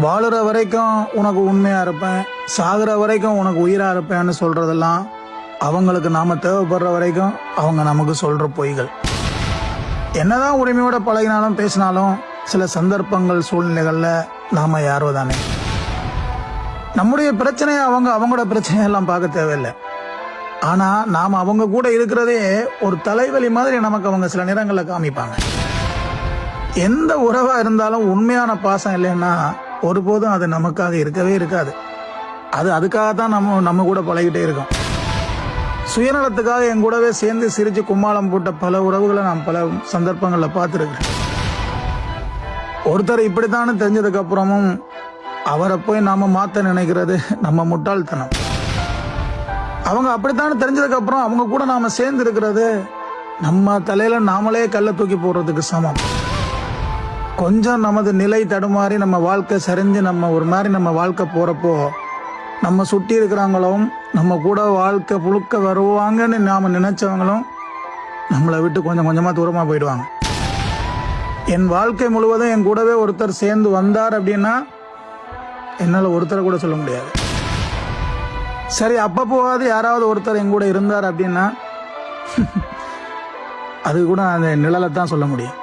வாழுற வரைக்கும் உனக்கு உண்மையா இருப்பேன், சாகுற வரைக்கும் உனக்கு உயிரா இருப்பேன்னு சொல்றதெல்லாம் அவங்களுக்கு நாம தேவைப்படுற வரைக்கும் அவங்க நமக்கு சொல்ற பொய்கள். என்னதான் உரிமையோட பழகினாலும் பேசினாலும் சில சந்தர்ப்பங்கள் சூழ்நிலைகள்ல நாம யாரோ தானே. நம்முடைய பிரச்சனையை அவங்களோட பிரச்சனையெல்லாம் பார்க்க தேவையில்லை. ஆனா நாம அவங்க கூட இருக்கிறதே ஒரு தலைவலி மாதிரி நமக்கு அவங்க சில நேரங்களில் காமிப்பாங்க. எந்த உறவா இருந்தாலும் உண்மையான பாசம் இல்லைன்னா ஒருபோதும் அது நமக்காக இருக்கவே இருக்காது. அது அதுக்காகத்தான் நம்ம கூட பழகிட்டே இருக்கோம். சுயநலத்துக்காக என் கூடவே சேர்ந்து சிரிச்சு கும்மாளம் போட்ட பல உறவுகளை நான் பல சந்தர்ப்பங்களில் பார்த்துருக்கேன். ஒருத்தர் இப்படித்தானு தெரிஞ்சதுக்கு அப்புறமும் அவரை போய் நாம மாத்த நினைக்கிறது நம்ம முட்டாள்தனம். அவங்க அப்படித்தானு தெரிஞ்சதுக்கு அப்புறம் அவங்க கூட நாம சேர்ந்து இருக்கிறது நம்ம தலையில நாமளே கல்லை தூக்கி போடுறதுக்கு சமம். கொஞ்சம் நமது நிலை தடுமாறி நம்ம வாழ்க்கை சரிஞ்சு நம்ம ஒரு மாதிரி நம்ம வாழ்க்கை போறப்போ நம்ம சுட்டி இருக்கிறவங்களும் நம்ம கூட வாழ்க்கை புழுக்க வருவாங்கன்னு நாம நினைச்சவங்களும் நம்மளை விட்டு கொஞ்சம் கொஞ்சமா தூரமா போயிடுவாங்க. என் வாழ்க்கை முழுவதும் என் கூடவே ஒருத்தர் சேர்ந்து வந்தார் அப்படின்னா என்னால ஒருத்தரை கூட சொல்ல முடியாது. சரி, அப்பப்போவாது யாராவது ஒருத்தர் என் கூட இருந்தார் அப்படின்னா அது கூட அந்த நிழலை தான் சொல்ல முடியும்.